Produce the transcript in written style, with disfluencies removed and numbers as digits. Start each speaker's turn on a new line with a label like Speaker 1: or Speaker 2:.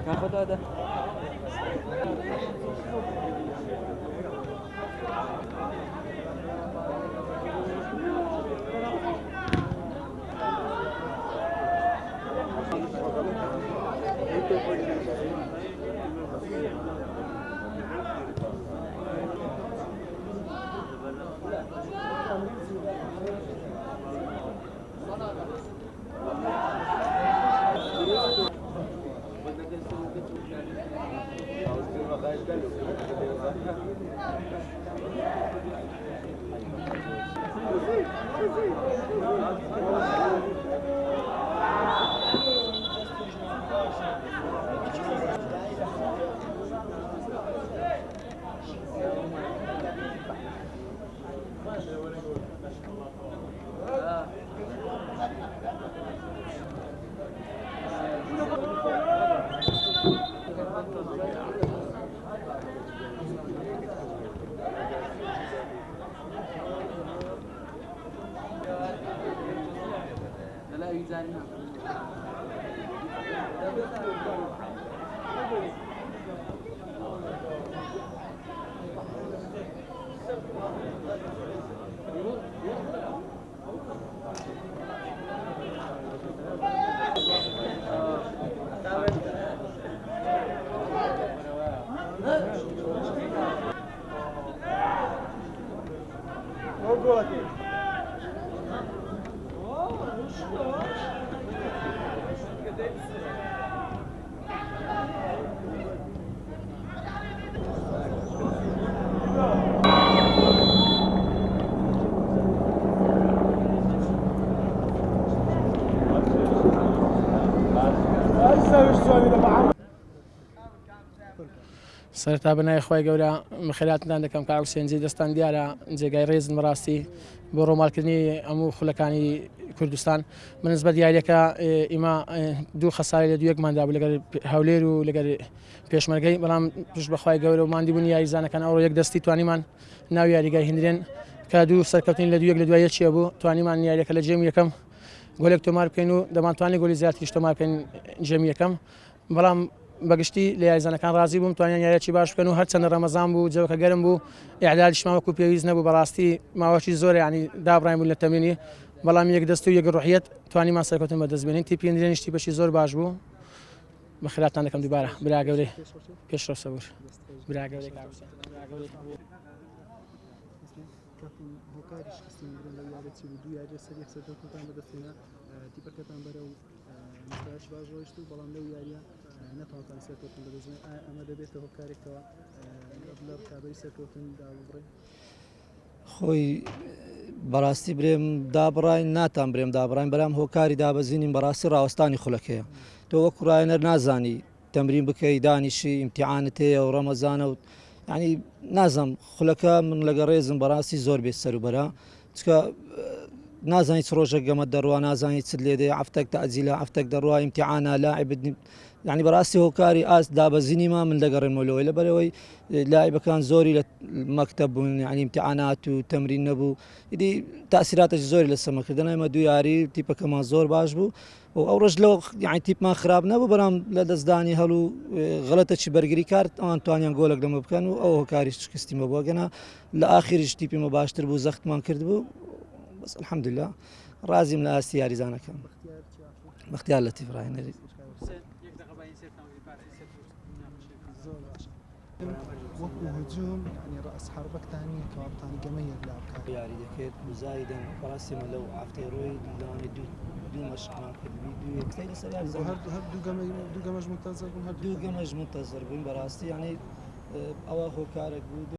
Speaker 1: كاخذ هذا
Speaker 2: سەرەتا بەنای خۆی گەورە خێراتتان دەکەم کاک حوسێنجی دەستان دیارە جێگای ڕێزن بەڕاستی بۆ ڕۆمالکردنی هەموو خولەکانی کوردستان بەنسبەت یاریەکە ئێمە دوو خەساری لە دوویەکماندا بوو لەگەر هەولێر و لەگەر پێشمەرگەی بەڵام پشت بەخوای گەورە و ماندیبوونی یاریزانەکان ئەوڕۆ یەک دەستی توانیمان ناو یاریگای هندرێن کە دوو سەرکەوتنی لە دوویەک لە دوای یەکیە بوو توانیمان یاریەکە لە جێمی یەکەم گۆلێک تۆمار بکەین و دەمانتوانی گۆلی زیاتریش تۆمار بکەین جێمی یەکەم بەڵام بەگشتی لە یاریزانەکان ڕازی بووم توانیان یاریەکی باش بکەن و هەرچەندە ڕەمەزان بوو جەوەکە گەرم بوو ئیعدادیش ماوەکو پێویست نەبوو بەڕاستی ماوەکی زۆر ینی دابڕاین بوون لە تەمرینی بەڵام یەک دەست و یەک ڕوحیەت توانیمان سەرکەوتن بەدەستبێنین تیپی هندرێنیشتی بەشی زۆر باش بوو بەخێراتتان دەکەم دووبارە برا گەورەی پێشڕۆ سەبور برا گەورەی
Speaker 3: تیپەکەتان بەرە و مستاش باش ڕۆیشت و بەڵام لەو یاریە نەتوانتان سەرکەوتن بەدەستێن ئەمە دەبێتە هۆکارێکەوە لە کابەی سەرکەوتن دابڕێن
Speaker 4: خۆی بەڕاستی برێم دابڕین ناتان برێم دابڕین بەرام هۆکاری دابەزینین بەڕاستی ڕاوەستانی خولەکەیە تۆ وەکو ڕایەنەر نازانی تەمرین بکەی دانیشی ئیمتیحانت هەیە و ڕەمەزانە و یعنی نازانم خولەکە من لەگە ڕێزم بەڕاستی زۆر بێت سەروبەرە چکە نازانی چ ڕۆژێک گەمە دەڕوا نازانی چ لێدێ هەفتێک تەعجیلە هەفتێک دەڕوا ئیمتیحانە لاعب یعنی بەڕاستی هۆکاری ئاست دابەزینیمان من دەگەڕێمەوەی لەبەرەوەی لاعبەکان زۆری لە مەکتەب بوون یعنی ئیمتیحانات و تەمرین نەبوو ئیدی تاثیراتێکی زۆری لە سەمەکردن ئێمە دوو یاری تیپەکەمان زۆر باش بوو و ئەو ڕۆژ لەو یعنی تیپمان خراپ نەبوو بەڵام لە دەستدانی هەڵ و غەڵەتێکی بەرگری کارت ئەوان توانیان گۆلێک لەمە بکەن و ئەو هۆکاریش شکستیمە بووە گەنا لە ئاخریش تیپیمە باشتر بوو زەختمان کرد بوو بس الحمدلله رازیم لە ئاستی یاریزانەکەم بەختیار لەتیف ڕاهێنەری
Speaker 3: وەکو هجوم ینی ڕاس حربەکتانی کەوابتانی گەمەیەک لا بکات
Speaker 4: یاری دەکرێت زایدن بەڕاستیمە لەو ئافتێڕۆی لەوانێ دوو مەشقمان کردوی دوێکسەی لەسەر
Speaker 3: دوو گەمەش منتەزەر بوون
Speaker 4: دوو گەمەش منتەزەر بووین بەڕاستی یعنی ئەوە هۆکارێک بوو